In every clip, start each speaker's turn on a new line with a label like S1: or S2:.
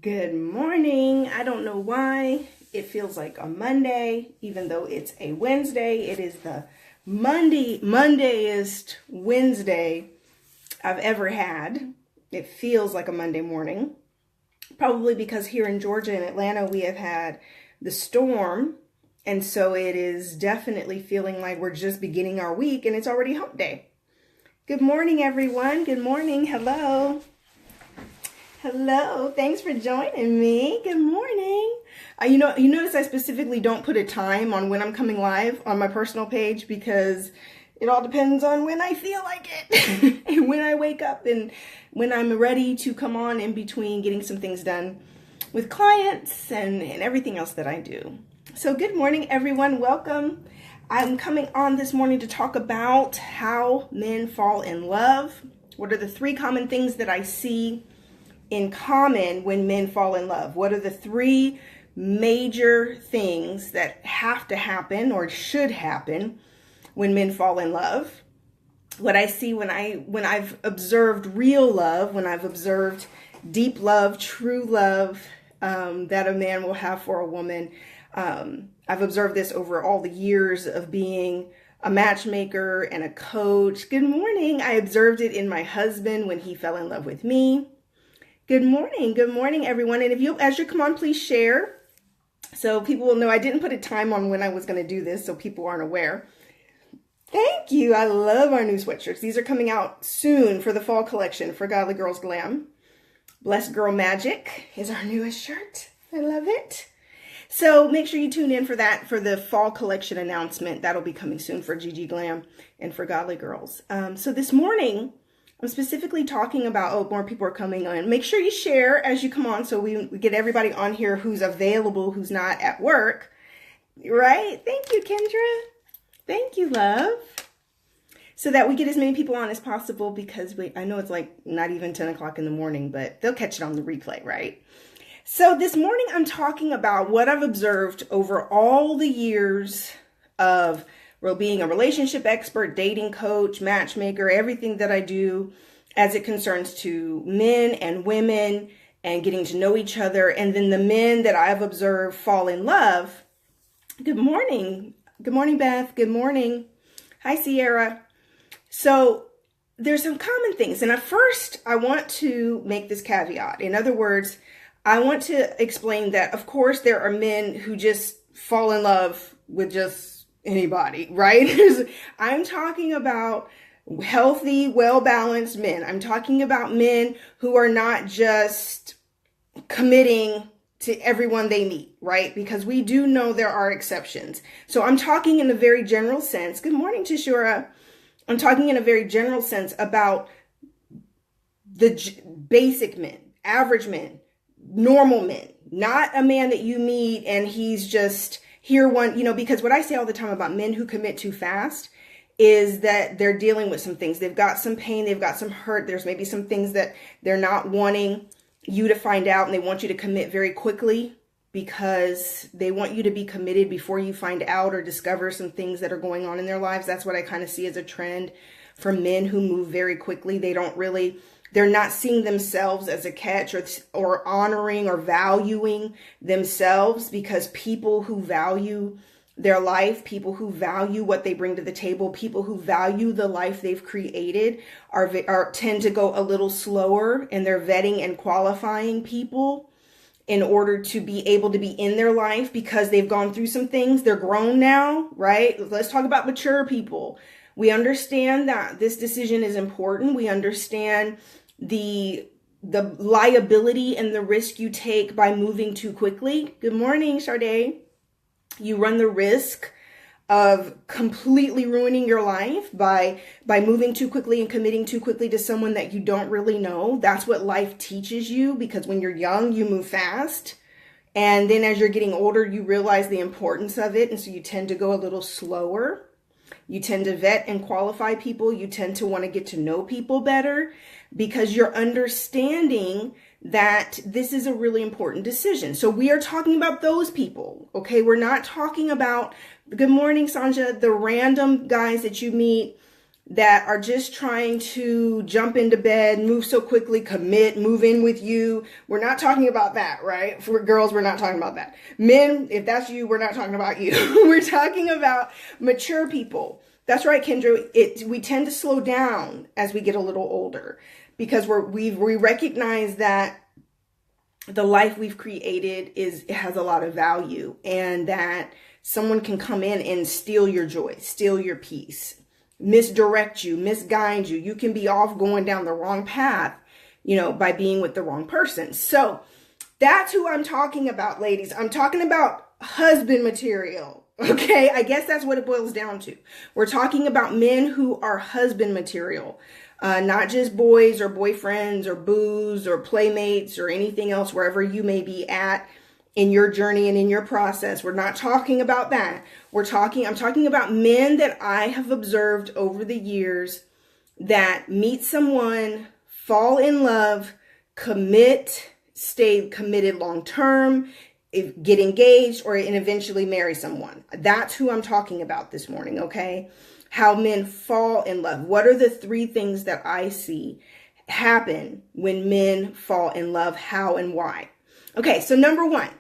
S1: Good morning. I don't know why it feels like a Monday, even though it's a Wednesday. It is the Mondayest Wednesday I've ever had. It feels like a Monday morning, probably because here in Georgia and Atlanta, we have had the storm. And so it is definitely feeling like we're just beginning our week and it's already hump day. Good morning, everyone. Good morning. Hello. Hello, thanks for joining me. Good morning. You notice I specifically don't put a time on when I'm coming live on my personal page because it all depends on when I feel like it and when I wake up and when I'm ready to come on in between getting some things done with clients and everything else that I do. So good morning, everyone. Welcome. I'm coming on this morning to talk about how men fall in love. What are the three common things that I see in common when men fall in love? What are the three major things that have to happen or should happen when men fall in love? What I see when I've observed real love, when I've observed deep love, true love that a man will have for a woman. I've observed this over all the years of being a matchmaker and a coach. Good morning. I observed it in my husband when he fell in love with me. Good morning, everyone. And as you come on, please share so people will know I didn't put a time on when I was going to do this so people aren't aware. Thank you. I love our new sweatshirts. These are coming out soon for the fall collection for Godly Girls Glam. Blessed Girl Magic is our newest shirt. I love it. So make sure you tune in for that, for the fall collection announcement. That'll be coming soon for GG Glam and for Godly Girls. So this morning, I'm specifically talking about, more people are coming on. Make sure you share as you come on so we get everybody on here who's available, who's not at work, right? Thank you, Kendra. Thank you, love. So that we get as many people on as possible because I know it's like not even 10 o'clock in the morning, but they'll catch it on the replay, right? So this morning I'm talking about what I've observed over all the years of being a relationship expert, dating coach, matchmaker, everything that I do as it concerns to men and women and getting to know each other. And then the men that I've observed fall in love. Good morning. Good morning, Beth. Good morning. Hi, Sierra. So there's some common things. And at first, I want to make this caveat. In other words, I want to explain that, of course, there are men who just fall in love with just anybody, right? I'm talking about healthy, well-balanced men. I'm talking about men who are not just committing to everyone they meet, right? Because we do know there are exceptions. So I'm talking in a very general sense. Good morning, Tishura. I'm talking in a very general sense about the basic men, average men, normal men, not a man that you meet and he's just here because what I say all the time about men who commit too fast is that they're dealing with some things. They've got some pain. They've got some hurt. There's maybe some things that they're not wanting you to find out and they want you to commit very quickly because they want you to be committed before you find out or discover some things that are going on in their lives. That's what I kind of see as a trend for men who move very quickly. They're not seeing themselves as a catch or honoring or valuing themselves, because people who value their life, people who value what they bring to the table, people who value the life they've created tend to go a little slower in their vetting and qualifying people in order to be able to be in their life because they've gone through some things. They're grown now, right? Let's talk about mature people. We understand that this decision is important. We understand the liability and the risk you take by moving too quickly. Good morning, Sade. You run the risk of completely ruining your life by moving too quickly and committing too quickly to someone that you don't really know. That's what life teaches you, because when you're young, you move fast. And then as you're getting older, you realize the importance of it. And so you tend to go a little slower. You tend to vet and qualify people. You tend to want to get to know people better because you're understanding that this is a really important decision. So we are talking about those people, okay? We're not talking about, good morning, Sanja, the random guys that you meet that are just trying to jump into bed, move so quickly, commit, move in with you. We're not talking about that, right? For girls, we're not talking about that. Men, if that's you, we're not talking about you. We're talking about mature people. That's right, Kendra. We tend to slow down as we get a little older because we recognize that the life we've created it has a lot of value, and that someone can come in and steal your joy, steal your peace, misdirect you, misguide you. You can be off going down the wrong path, by being with the wrong person. So that's who I'm talking about, ladies. I'm talking about husband material. Okay, I guess that's what it boils down to. We're talking about men who are husband material, not just boys or boyfriends or boos or playmates or anything else, wherever you may be at in your journey and in your process. We're not talking about that. I'm talking about men that I have observed over the years that meet someone, fall in love, commit, stay committed long term, get engaged, and eventually marry someone. That's who I'm talking about this morning, okay? How men fall in love. What are the 3 things that I see happen when men fall in love? How and why? Okay, so number 1,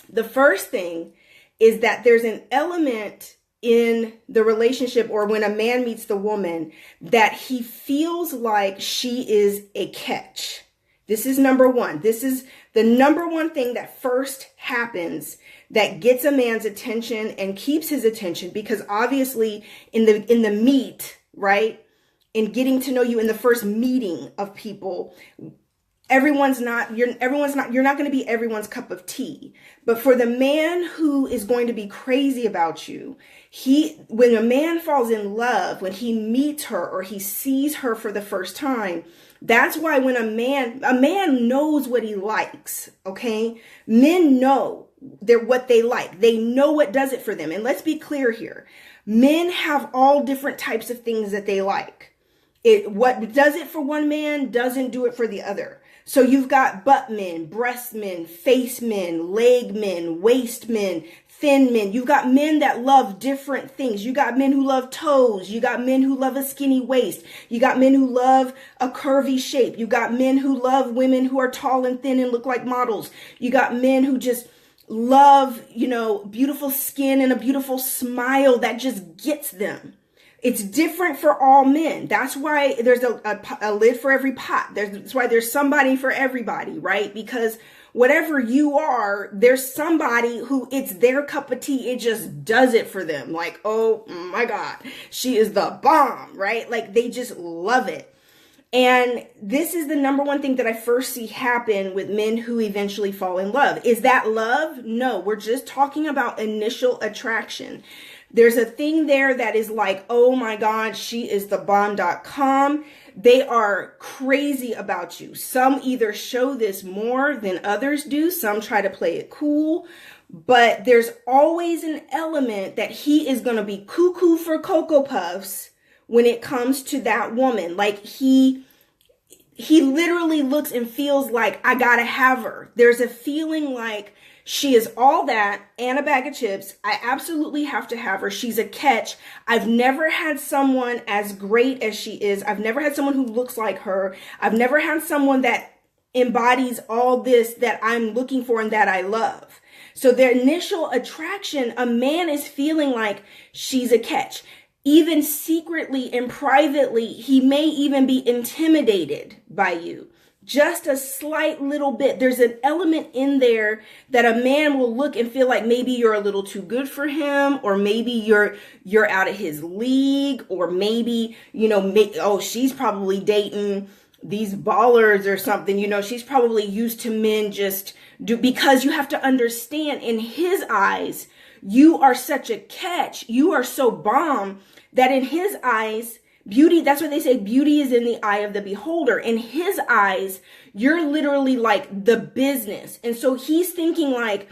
S1: the first thing is that there's an element in the relationship, or when a man meets the woman, that he feels like she is a catch. This is number 1. This is the number 1 thing that first happens that gets a man's attention and keeps his attention, because obviously in the meet, right? In getting to know you in the first meeting of people, you're not going to be everyone's cup of tea. But for the man who is going to be crazy about you, when a man falls in love, when he meets her or he sees her for the first time, that's why when a man knows what he likes, okay? Men know what they like. They know what does it for them. And let's be clear here. Men have all different types of things that they like. What does it for one man doesn't do it for the other. So you've got butt men, breast men, face men, leg men, waist men, thin men. You've got men that love different things. You got men who love toes. You got men who love a skinny waist. You got men who love a curvy shape. You got men who love women who are tall and thin and look like models. You got men who just love, beautiful skin and a beautiful smile that just gets them. It's different for all men. That's why there's a lid for every pot. That's why there's somebody for everybody, right? Because whatever you are, there's somebody who it's their cup of tea. It just does it for them. Like, oh my God, she is the bomb, right? Like they just love it. And this is the number 1 thing that I first see happen with men who eventually fall in love. Is that love? No, we're just talking about initial attraction. There's a thing there that is like, oh my God, she is the bomb.com. They are crazy about you. Some either show this more than others do. Some try to play it cool. But there's always an element that he is going to be cuckoo for Cocoa Puffs when it comes to that woman. Like he literally looks and feels like, I gotta have her. There's a feeling like she is all that and a bag of chips. I absolutely have to have her. She's a catch. I've never had someone as great as she is. I've never had someone who looks like her. I've never had someone that embodies all this that I'm looking for and that I love. So their initial attraction, a man is feeling like she's a catch. Even secretly and privately, he may even be intimidated by you. Just a slight little bit. There's an element in there that a man will look and feel like maybe you're a little too good for him, or maybe you're out of his league, or maybe, she's probably dating these ballers or something. She's probably used to men because you have to understand, in his eyes, you are such a catch. You are so bomb that in his eyes, beauty, that's what they say, beauty is in the eye of the beholder. In his eyes, you're literally like the business. And so he's thinking like,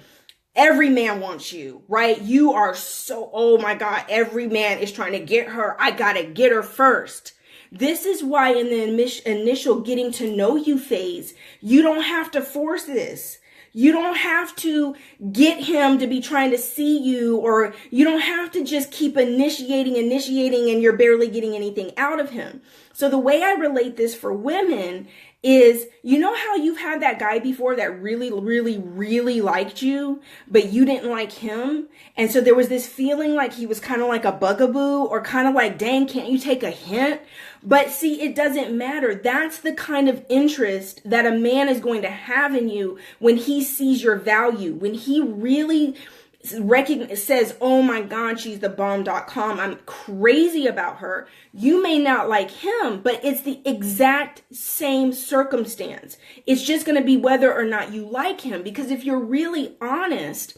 S1: every man wants you, right? You are so, oh my God, every man is trying to get her. I gotta get her first. This is why in the initial getting to know you phase, you don't have to force this. You don't have to get him to be trying to see you, or you don't have to just keep initiating, and you're barely getting anything out of him. So the way I relate this for women is, you know how you've had that guy before that really, really, really liked you, but you didn't like him? And so there was this feeling like he was kind of like a bugaboo, or kind of like, dang, can't you take a hint? But see, it doesn't matter. That's the kind of interest that a man is going to have in you when he sees your value, when he really says, oh my God, she's the bomb.com. I'm crazy about her. You may not like him, but it's the exact same circumstance. It's just going to be whether or not you like him. Because if you're really honest,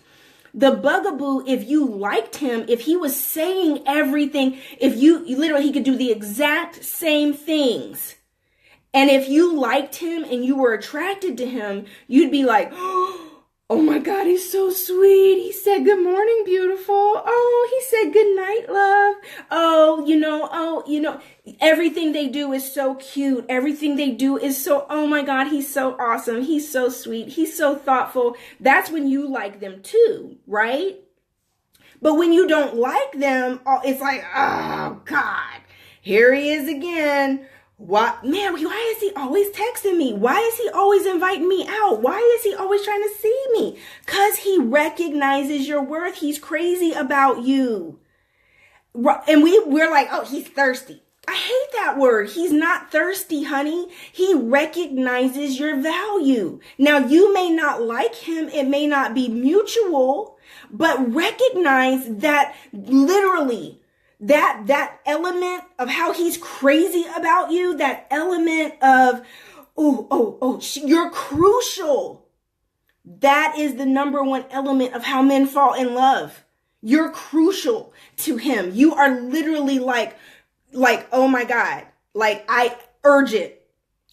S1: the bugaboo, if you liked him, if he was saying everything, if you literally, he could do the exact same things. And if you liked him and you were attracted to him, you'd be like, oh my God, he's so sweet. He said, good morning, beautiful. Oh, he said, good night, love. Oh, everything they do is so cute. Everything they do is so, oh my God, he's so awesome. He's so sweet. He's so thoughtful. That's when you like them too, right? But when you don't like them, it's like, oh God, here he is again. What, man, why is he always texting me? Why is he always inviting me out? Why is he always trying to see me? Because he recognizes your worth. He's crazy about you. And we're like, oh, he's thirsty. I hate that word. He's not thirsty, honey. He recognizes your value. Now, you may not like him. It may not be mutual, but recognize that literally that element of how he's crazy about you, that element of, you're crucial. That is the number one element of how men fall in love. You're crucial to him. You are literally like, oh my God, like I urge it.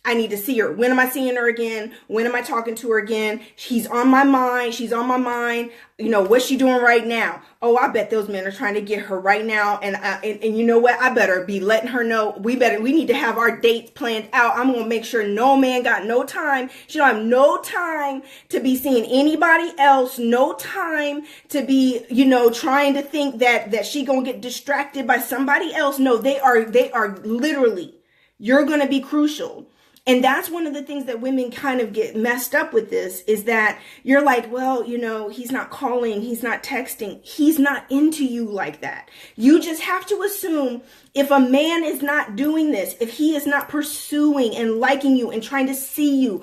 S1: I need to see her. When am I seeing her again? When am I talking to her again? She's on my mind. She's on my mind. What's she doing right now? Oh, I bet those men are trying to get her right now. And you know what? I better be letting her know. We need to have our dates planned out. I'm going to make sure no man got no time. She don't have no time to be seeing anybody else. No time to be, trying to think that she going to get distracted by somebody else. No, they are literally, you're going to be crucial. And that's one of the things that women kind of get messed up with this, is that you're like, well, he's not calling, he's not texting, he's not into you like that. You just have to assume if a man is not doing this, if he is not pursuing and liking you and trying to see you,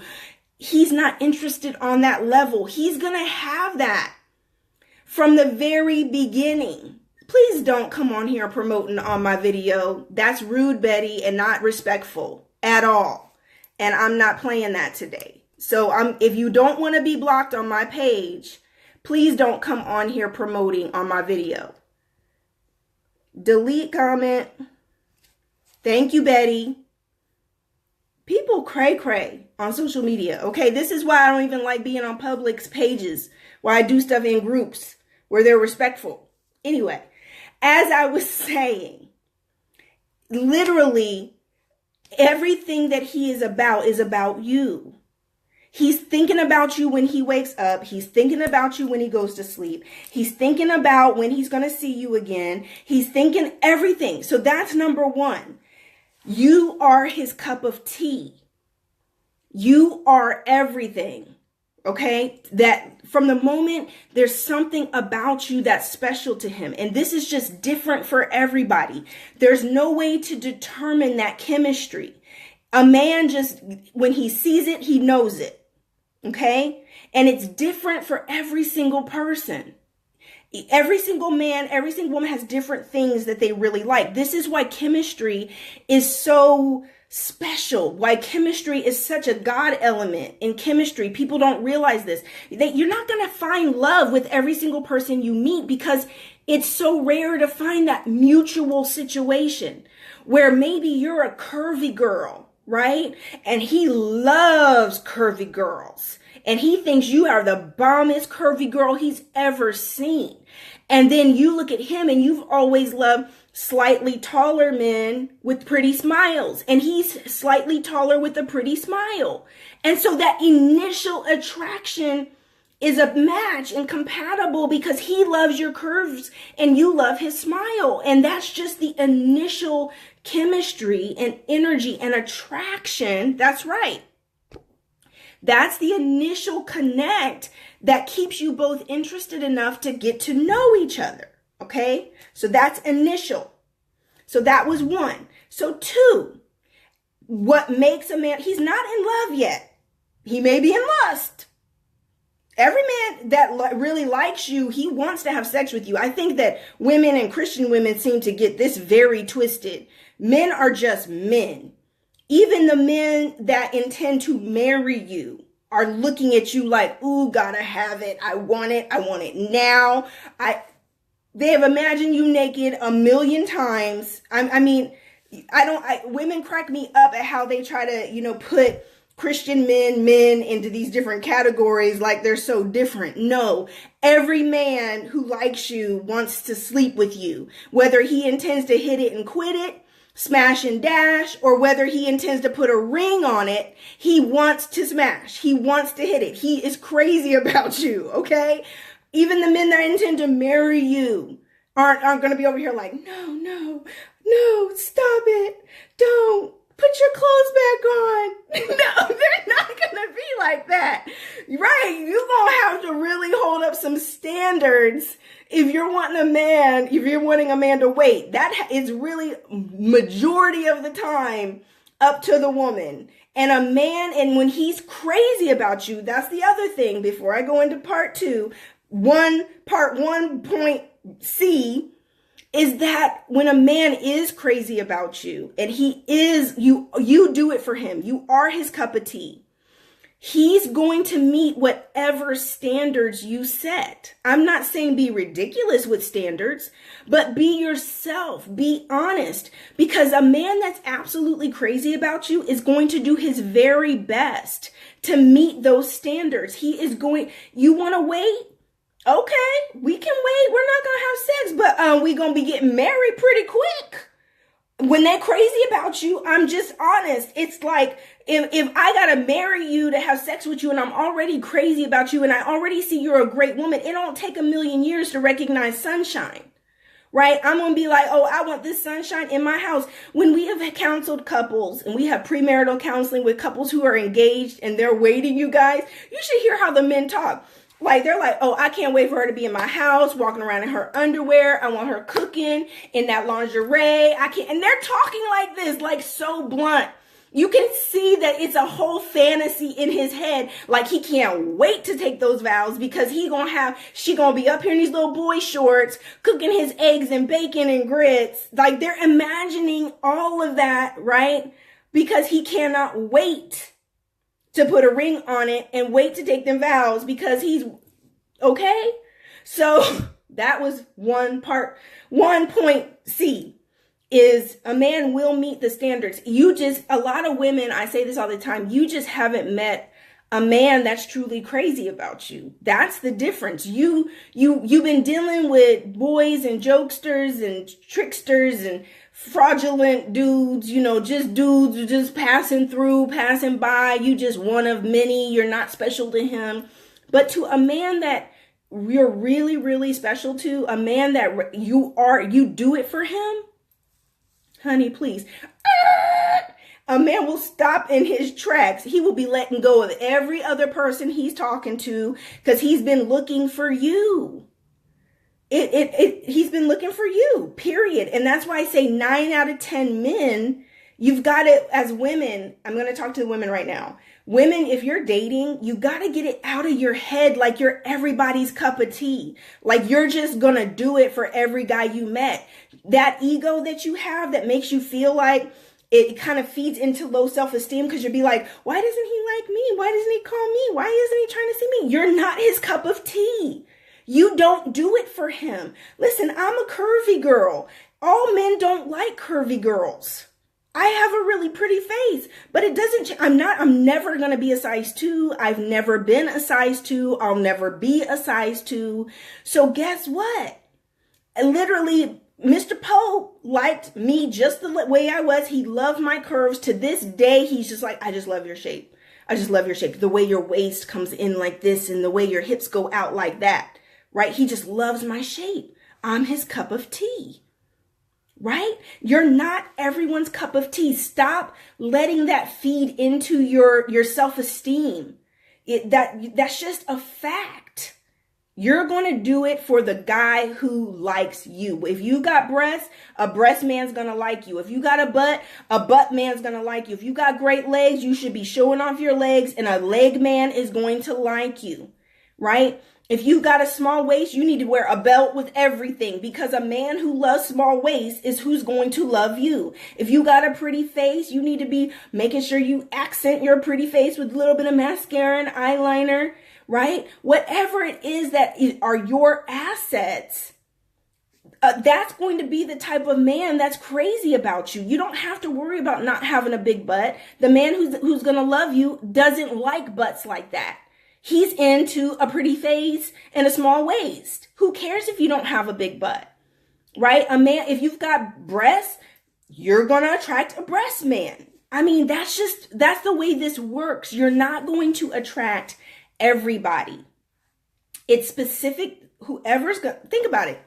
S1: he's not interested on that level. He's going to have that from the very beginning. Please don't come on here promoting on my video. That's rude, Betty, and not respectful at all. And I'm not playing that today. So if you don't want to be blocked on my page, please don't come on here promoting on my video. Delete comment. Thank you, Betty. People cray on social media. Okay, this is why I don't even like being on public's pages, why I do stuff in groups where they're respectful. Anyway, as I was saying, literally, everything that he is about you. He's thinking about you when he wakes up. He's thinking about you when he goes to sleep. He's thinking about when he's going to see you again. He's thinking everything. So that's number one. You are his cup of tea. You are everything. Okay? That from the moment there's something about you that's special to him. And this is just different for everybody. There's no way to determine that chemistry. A man just, when he sees it, he knows it. Okay? And it's different for every single person. Every single man, every single woman has different things that they really like. This is why chemistry is so special, why chemistry is such a God element in chemistry. People don't realize this. You're not going to find love with every single person you meet, because it's so rare to find that mutual situation where maybe you're a curvy girl, right? And he loves curvy girls. And he thinks you are the bombest curvy girl he's ever seen. And then you look at him and you've always loved slightly taller men with pretty smiles. And he's slightly taller with a pretty smile. And so that initial attraction is a match and compatible because he loves your curves and you love his smile. And that's just the initial chemistry and energy and attraction. That's right. That's the initial connect that keeps you both interested enough to get to know each other. Okay? So that's initial. So that was one. So two, what makes a man, he's not in love yet. He may be in lust. Every man that really likes you, he wants to have sex with you. I think that women and Christian women seem to get this very twisted. Men are just men. Even the men that intend to marry you are looking at you like, ooh, gotta have it. I want it. I want it now. They have imagined you naked a million times. Women crack me up at how they try to, put Christian men into these different categories like they're so different. No, every man who likes you wants to sleep with you, whether he intends to hit it and quit it, smash and dash, or whether he intends to put a ring on it. He wants to smash. He wants to hit it. He is crazy about you. Okay. Even the men that intend to marry you aren't going to be over here like, no, stop it. Don't. Put your clothes back on. No, they're not going to be like that. Right? You're going to have to really hold up some standards if you're wanting a man to wait. That is really majority of the time up to the woman. And a man, and when he's crazy about you, that's the other thing before I go into part two. Part 1.c is that when a man is crazy about you and you do it for him, you are his cup of tea, he's going to meet whatever standards you set. I'm not saying be ridiculous with standards, but be yourself, be honest, because a man that's absolutely crazy about you is going to do his very best to meet those standards. You want to wait? Okay, we can wait. We're not going to have sex, but we going to be getting married pretty quick. When they're crazy about you, I'm just honest. It's like if I got to marry you to have sex with you and I'm already crazy about you and I already see you're a great woman, it don't take a million years to recognize sunshine, right? I'm going to be like, oh, I want this sunshine in my house. When we have counseled couples and we have premarital counseling with couples who are engaged and they're waiting, you guys, you should hear how the men talk. Like, they're like, oh, I can't wait for her to be in my house, walking around in her underwear. I want her cooking in that lingerie. And they're talking like this, like so blunt. You can see that it's a whole fantasy in his head. Like, he can't wait to take those vows because she gonna be up here in these little boy shorts, cooking his eggs and bacon and grits. Like, they're imagining all of that, right? Because he cannot wait to put a ring on it and wait to take them vows because he's okay. So that was one part. 1.c is a man will meet the standards. A lot of women, I say this all the time, you just haven't met a man that's truly crazy about you. That's the difference. You've been dealing with boys and jokesters and tricksters and fraudulent dudes, just dudes just passing by. You just one of many. You're not special to him. But to a man that you're really, really special to, a man that you do it for him, honey, please. A man will stop in his tracks. He will be letting go of every other person he's talking to because he's been looking for you. He's been looking for you, period. And that's why I say 9 out of 10 men, you've got it as women. I'm going to talk to the women right now. Women, if you're dating, you got to get it out of your head like you're everybody's cup of tea. Like you're just going to do it for every guy you met. That ego that you have that makes you feel like it kind of feeds into low self-esteem because you'll be like, why doesn't he like me? Why doesn't he call me? Why isn't he trying to see me? You're not his cup of tea. You don't do it for him. Listen, I'm a curvy girl. All men don't like curvy girls. I have a really pretty face, but it doesn't, I'm never going to be a size 2. I've never been a size 2. I'll never be a size 2. So guess what? Literally, Mr. Poe liked me just the way I was. He loved my curves. To this day, he's just like, I just love your shape. I just love your shape. The way your waist comes in like this and the way your hips go out like that, right? He just loves my shape. I'm his cup of tea, right? You're not everyone's cup of tea. Stop letting that feed into your self-esteem. That's just a fact. You're going to do it for the guy who likes you. If you got breasts, a breast man's going to like you. If you got a butt man's going to like you. If you got great legs, you should be showing off your legs, and a leg man is going to like you, right? If you got a small waist, you need to wear a belt with everything, because a man who loves small waist is who's going to love you. If you got a pretty face, you need to be making sure you accent your pretty face with a little bit of mascara and eyeliner, right? Whatever it is that are your assets, that's going to be the type of man that's crazy about you. You don't have to worry about not having a big butt. The man who's going to love you doesn't like butts like that. He's into a pretty face and a small waist. Who cares if you don't have a big butt, right? A man, if you've got breasts, you're going to attract a breast man. I mean, that's the way this works. You're not going to attract everybody. It's specific. Whoever's going to think about it.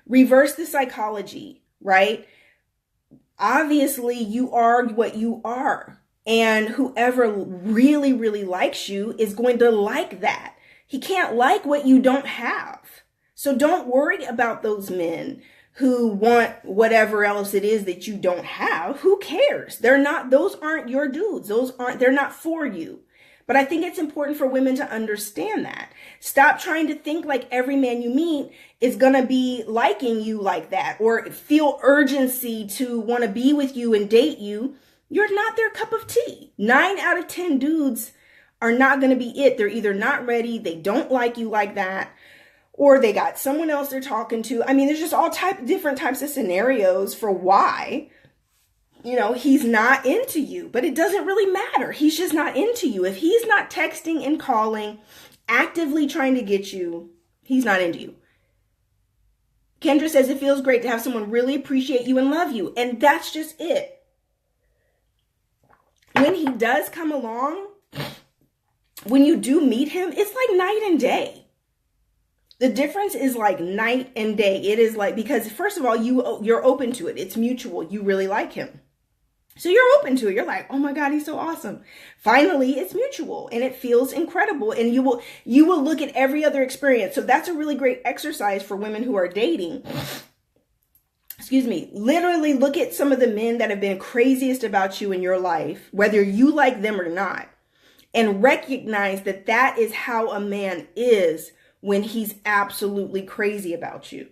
S1: Reverse the psychology, right? Obviously, you are what you are. And whoever really, really likes you is going to like that. He can't like what you don't have. So don't worry about those men who want whatever else it is that you don't have. Who cares? Those aren't your dudes. They're not for you. But I think it's important for women to understand that. Stop trying to think like every man you meet is going to be liking you like that, or feel urgency to want to be with you and date you. You're not their cup of tea. 9 out of 10 dudes are not going to be it. They're either not ready, they don't like you like that, or they got someone else they're talking to. I mean, there's just different types of scenarios for why, he's not into you. But it doesn't really matter. He's just not into you. If he's not texting and calling, actively trying to get you, he's not into you. Kendra says it feels great to have someone really appreciate you and love you. And that's just it. When he does come along, when you do meet him, it's like night and day. The difference is like night and day. It is like, because first of all, you're open to it. It's mutual. You really like him. So you're open to it. You're like, oh my God, he's so awesome. Finally, it's mutual and it feels incredible. And you will look at every other experience. So that's a really great exercise for women who are dating. Literally look at some of the men that have been craziest about you in your life, whether you like them or not, and recognize that that is how a man is when he's absolutely crazy about you.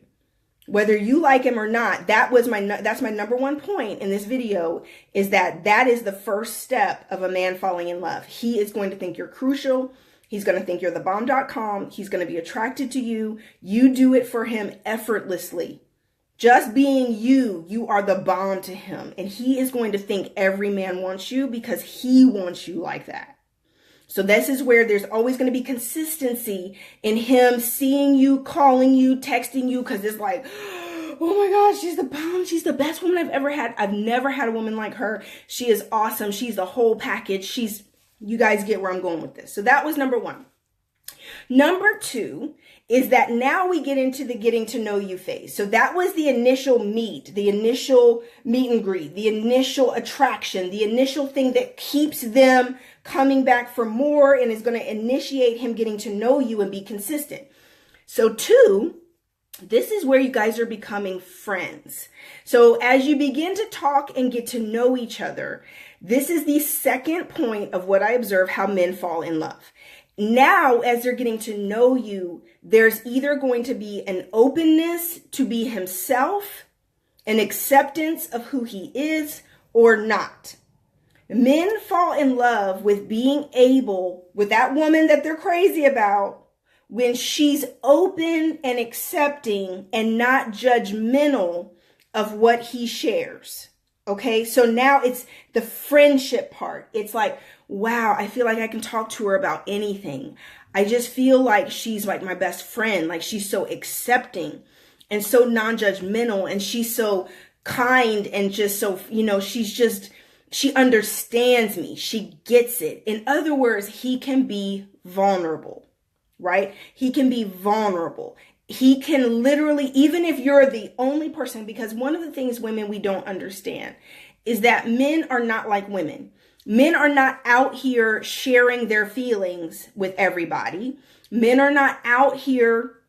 S1: Whether you like him or not, that's my number one point in this video, is that is the first step of a man falling in love. He is going to think you're crucial. He's going to think you're the bomb.com. He's going to be attracted to you. You do it for him effortlessly. Just being you are the bomb to him. And he is going to think every man wants you because he wants you like that. So this is where there's always going to be consistency in him seeing you, calling you, texting you, because it's like, oh my gosh, she's the bomb. She's the best woman I've ever had. I've never had a woman like her. She is awesome. She's the whole package. You guys get where I'm going with this. So that was number one. Number two is that now we get into the getting to know you phase. So that was the initial meet and greet, the initial attraction, the initial thing that keeps them coming back for more and is going to initiate him getting to know you and be consistent. So two, this is where you guys are becoming friends. So as you begin to talk and get to know each other, this is the second point of what I observe how men fall in love. Now, as they're getting to know you, there's either going to be an openness to be himself, an acceptance of who he is, or not. Men fall in love with being able, with that woman that they're crazy about, when she's open and accepting and not judgmental of what he shares. Okay, so now it's the friendship part. It's like, wow, I feel like I can talk to her about anything. I just feel like she's like my best friend. Like she's so accepting and so non-judgmental, and she's so kind and just so, she's just she understands me. She gets it. In other words, he can be vulnerable, right? He can be vulnerable. He can literally, even if you're the only person, because one of the things women we don't understand is that men are not like women. Men are not out here sharing their feelings with everybody. Men are not out here,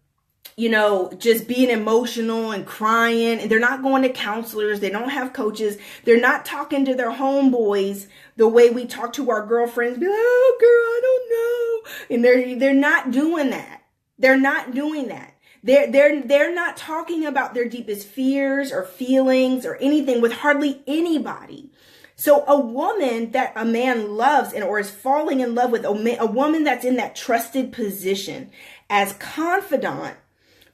S1: just being emotional and crying. And they're not going to counselors. They don't have coaches. They're not talking to their homeboys the way we talk to our girlfriends. Be like, oh, girl, I don't know. And they're not doing that. They're not doing that. They're not talking about their deepest fears or feelings or anything with hardly anybody. So a woman that a man loves or is falling in love with, a woman that's in that trusted position as confidant,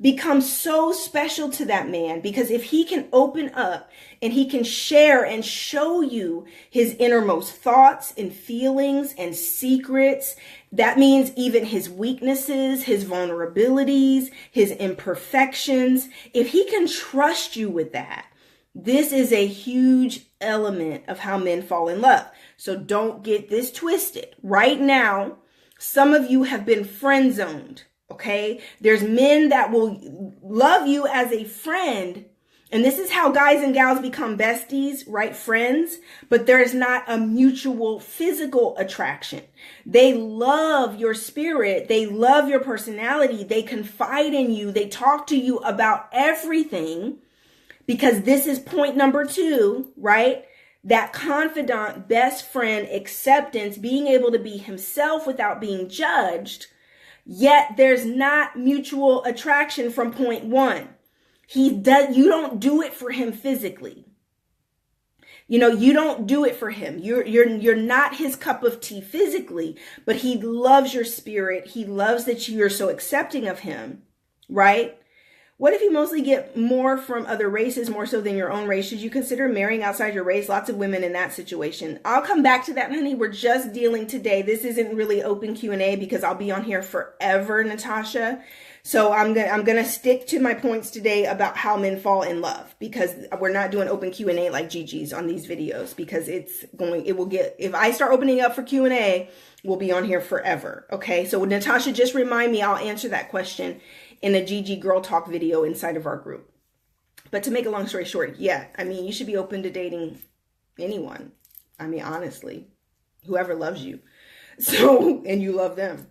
S1: becomes so special to that man, because if he can open up and he can share and show you his innermost thoughts and feelings and secrets, that means even his weaknesses, his vulnerabilities, his imperfections, if he can trust you with that, this is a huge element of how men fall in love. So don't get this twisted. Right now, some of you have been friend zoned. Okay, there's men that will love you as a friend. And this is how guys and gals become besties, right? Friends. But there's not a mutual physical attraction. They love your spirit. They love your personality. They confide in you. They talk to you about everything, because this is point number 2, right? That confidant, best friend, acceptance, being able to be himself without being judged. Yet there's not mutual attraction from point 1. You don't do it for him physically. You don't do it for him. You're not his cup of tea physically, but he loves your spirit. He loves that you're so accepting of him, right? What if you mostly get more from other races, more so than your own race? Should you consider marrying outside your race? Lots of women in that situation. I'll come back to that, honey. We're just dealing today. This isn't really open Q&A because I'll be on here forever, Natasha. So I'm gonna stick to my points today about how men fall in love, because we're not doing open Q&A like Gigi's on these videos, because if I start opening up for Q&A, we'll be on here forever. Okay. So Natasha, just remind me, I'll answer that question in a Gigi Girl Talk video inside of our group. But to make a long story short, yeah, you should be open to dating anyone. Honestly, whoever loves you. So, and you love them.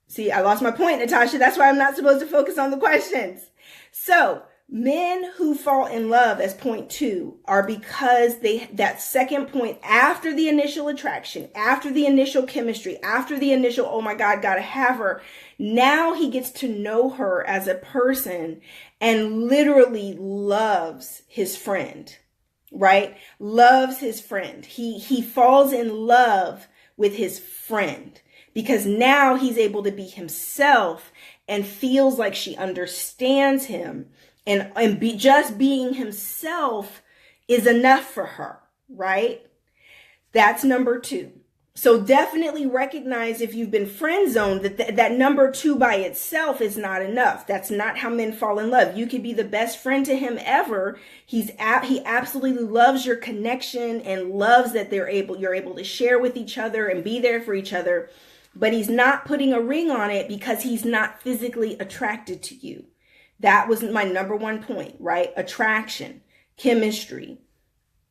S1: See, I lost my point, Natasha. That's why I'm not supposed to focus on the questions. So, men who fall in love, as point 2, are because that second point, after the initial attraction, after the initial chemistry, after the initial, oh my God, gotta have her. Now he gets to know her as a person and literally loves his friend, right? Loves his friend. He falls in love with his friend, because now he's able to be himself and feels like she understands him. And just being himself is enough for her, right? That's number 2. So definitely recognize, if you've been friend zoned, that number 2 by itself is not enough. That's not how men fall in love. You could be the best friend to him ever. He absolutely loves your connection and loves that you're able to share with each other and be there for each other. But he's not putting a ring on it because he's not physically attracted to you. That was my number 1 point, right? Attraction, chemistry.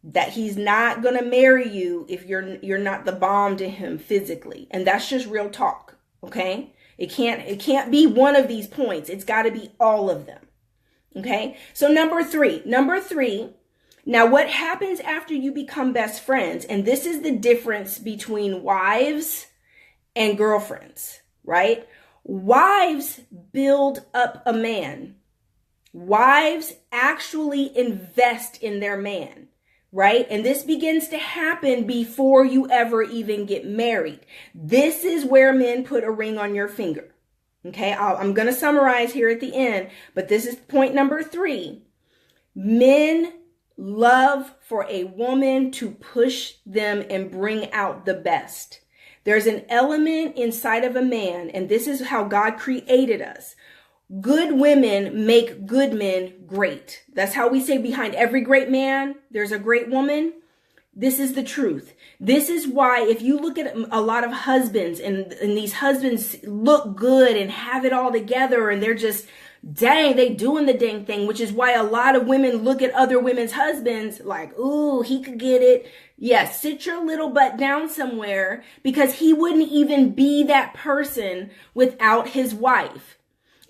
S1: That he's not going to marry you if you're not the bomb to him physically. And that's just real talk, okay? It can't be one of these points. It's got to be all of them. Okay? So number 3. Now what happens after you become best friends? And this is the difference between wives and girlfriends, right? Wives build up a man. Wives actually invest in their man, right? And this begins to happen before you ever even get married. This is where men put a ring on your finger. Okay, I'm going to summarize here at the end, but this is point number 3. Men love for a woman to push them and bring out the best. There's an element inside of a man, and this is how God created us. Good women make good men great. That's how we say behind every great man, there's a great woman. This is the truth. This is why if you look at a lot of husbands and these husbands look good and have it all together and they're just, dang, they doing the dang thing, which is why a lot of women look at other women's husbands like, ooh, he could get it. Yes, sit your little butt down somewhere, because he wouldn't even be that person without his wife.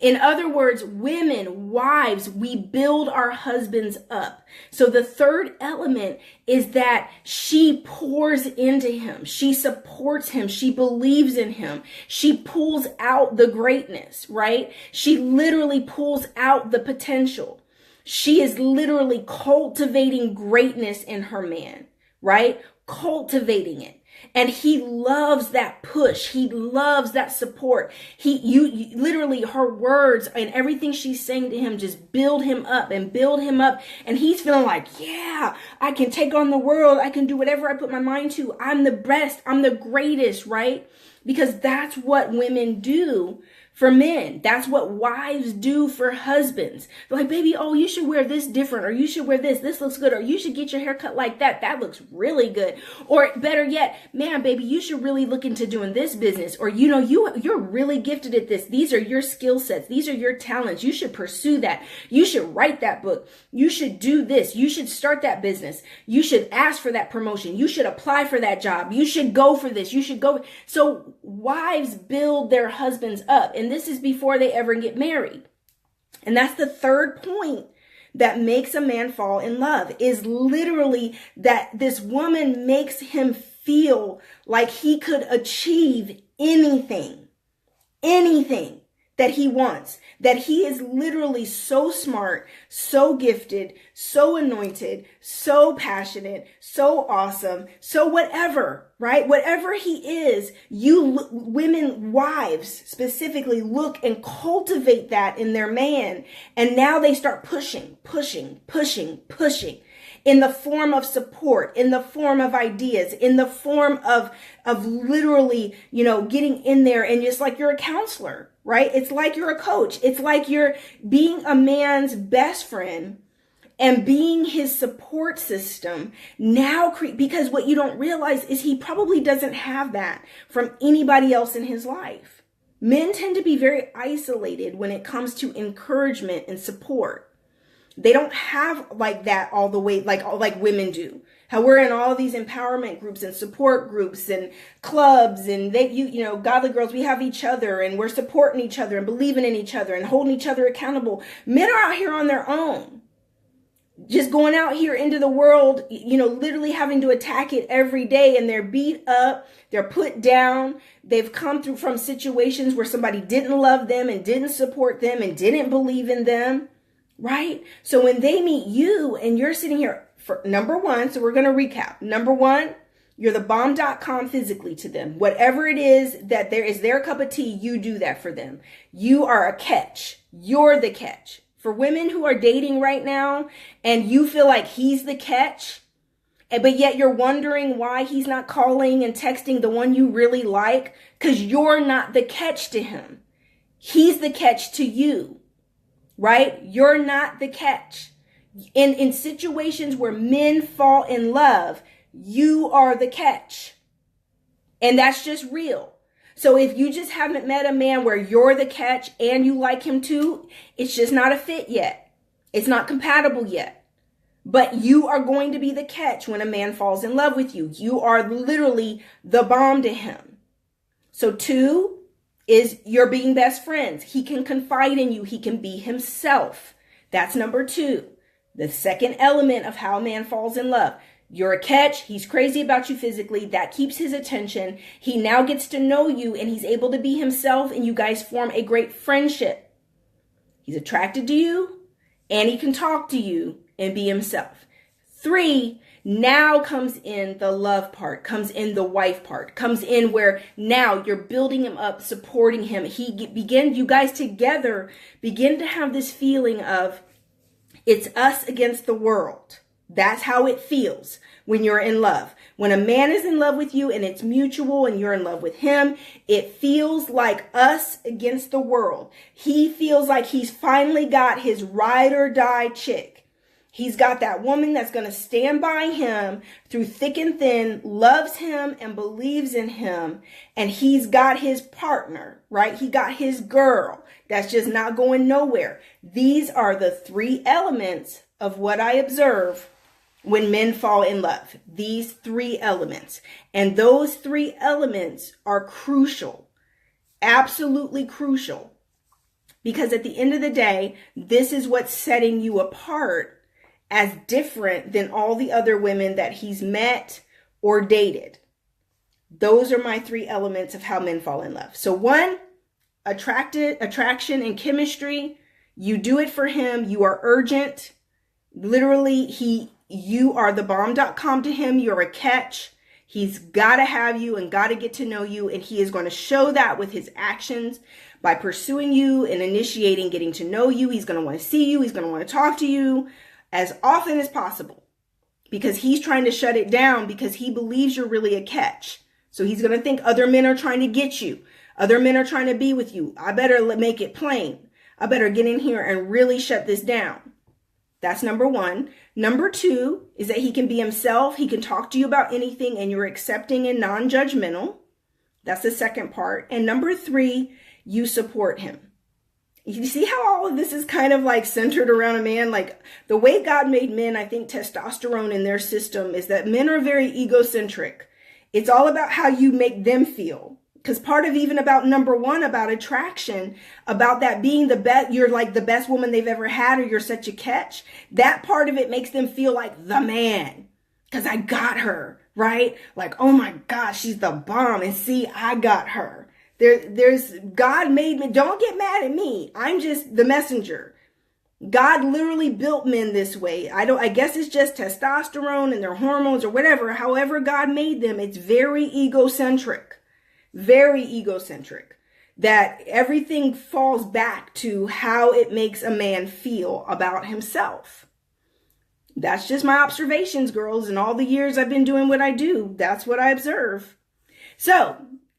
S1: In other words, women, wives, we build our husbands up. So the third element is that she pours into him. She supports him. She believes in him. She pulls out the greatness, right? She literally pulls out the potential. She is literally cultivating greatness in her man, right? Cultivating it. And he loves that push. He loves that support. You literally, her words and everything she's saying to him just build him up and build him up. And he's feeling like, yeah, I can take on the world. I can do whatever I put my mind to. I'm the best. I'm the greatest, right? Because that's what women do for men. That's what wives do for husbands. They're like, baby, oh, you should wear this different, or you should wear this. This looks good, or you should get your hair cut like that. That looks really good. Or better yet, man, baby, you should really look into doing this business. Or, you're really gifted at this. These are your skill sets. These are your talents. You should pursue that. You should write that book. You should do this. You should start that business. You should ask for that promotion. You should apply for that job. You should go for this. You should go. So wives build their husbands up. And this is before they ever get married. And that's the third point that makes a man fall in love, is literally that this woman makes him feel like he could achieve anything that he wants, that he is literally so smart, so gifted, so anointed, so passionate, so awesome, so whatever, right? Whatever he is, women, wives specifically, look and cultivate that in their man. And now they start pushing in the form of support, in the form of ideas, in the form of literally, getting in there, and just like you're a counselor, right? It's like you're a coach. It's like you're being a man's best friend and being his support system now, because what you don't realize is he probably doesn't have that from anybody else in his life. Men tend to be very isolated when it comes to encouragement and support. They don't have like that all the way, like women do. How we're in all these empowerment groups and support groups and clubs, and godly girls, we have each other and we're supporting each other and believing in each other and holding each other accountable. Men are out here on their own, just going out here into the world, literally having to attack it every day, and they're beat up, they're put down. They've come through from situations where somebody didn't love them and didn't support them and didn't believe in them. Right? So when they meet you and you're sitting here for number one, so we're going to recap. Number one, you're the bomb.com physically to them. Whatever it is that there is their cup of tea, you do that for them. You are a catch. You're the catch. For women who are dating right now and you feel like he's the catch, but yet you're wondering why he's not calling and texting the one you really like, because you're not the catch to him. He's the catch to you. Right? You're not the catch. In situations where men fall in love, you are the catch. And that's just real. So if you just haven't met a man where you're the catch and you like him too, it's just not a fit yet. It's not compatible yet. But you are going to be the catch when a man falls in love with you. You are literally the bomb to him. So 2 is you're being best friends. He can confide in you. He can be himself. That's number 2. The second element of how a man falls in love. You're a catch. He's crazy about you physically. That keeps his attention. He now gets to know you and he's able to be himself, and you guys form a great friendship. He's attracted to you and he can talk to you and be himself. 3, now comes in the love part, comes in the wife part, comes in where now you're building him up, supporting him. You guys together begin to have this feeling of it's us against the world. That's how it feels. when you're in love. When a man is in love with you and it's mutual and you're in love with him, it feels like us against the world. He feels like he's finally got his ride or die chick. He's got that woman that's going to stand by him through thick and thin, loves him and believes in him. And he's got his partner, right? He got his girl that's just not going nowhere. These are the three elements of what I observe when men fall in love. These three elements. And those three elements are crucial, absolutely crucial. Because at the end of the day, this is what's setting you apart as different than all the other women that he's met or dated. Those are my three elements of how men fall in love. So one, attraction and chemistry. You do it for him. You are urgent. Literally, you are the bomb.com to him. You're a catch. He's got to have you and got to get to know you. And he is going to show that with his actions by pursuing you and initiating getting to know you. He's going to want to see you. He's going to want to talk to you as often as possible because he's trying to shut it down because he believes you're really a catch. So he's going to think other men are trying to get you. Other men are trying to be with you. I better make it plain. I better get in here and really shut this down. That's number one. Number two is that he can be himself. He can talk to you about anything and you're accepting and non-judgmental. That's the second part. And number three, you support him. You see how all of this is kind of like centered around a man? Like the way God made men, I think testosterone in their system is that men are very egocentric. It's all about how you make them feel. Because part of even about number one, about attraction, about that being the best, you're like the best woman they've ever had or you're such a catch. That part of it makes them feel like the man. Because I got her, right? Like, oh my gosh, she's the bomb. And see, I got her. There's God made me. Don't get mad at me. I'm just the messenger. God literally built men this way. I guess it's just testosterone and their hormones or whatever. However God made them, it's very egocentric. Very egocentric. That everything falls back to how it makes a man feel about himself. That's just my observations, girls. In all the years I've been doing what I do, that's what I observe. So,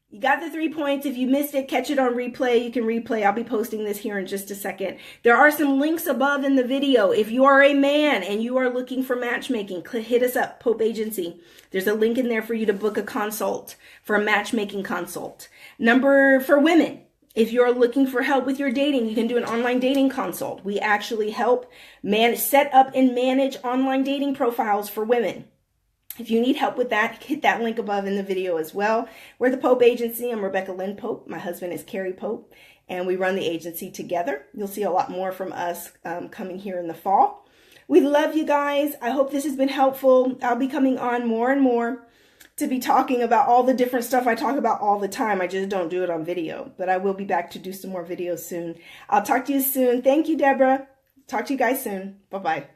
S1: you got the 3 points. If you missed it, catch it on replay. You can replay. I'll be posting this here in just a second. There are some links above in the video. If you are a man and you are looking for matchmaking, hit us up, Pope Agency. There's a link in there for you to book a consult, for a matchmaking consult. For women, if you're looking for help with your dating, you can do an online dating consult. We actually help set up and manage online dating profiles for women. If you need help with that, hit that link above in the video as well. We're the Pope Agency. I'm Rebecca Lynn Pope. My husband is Carrie Pope, and we run the agency together. You'll see a lot more from us coming here in the fall. We love you guys. I hope this has been helpful. I'll be coming on more and more to be talking about all the different stuff I talk about all the time. I just don't do it on video, but I will be back to do some more videos soon. I'll talk to you soon. Thank you, Deborah. Talk to you guys soon. Bye-bye.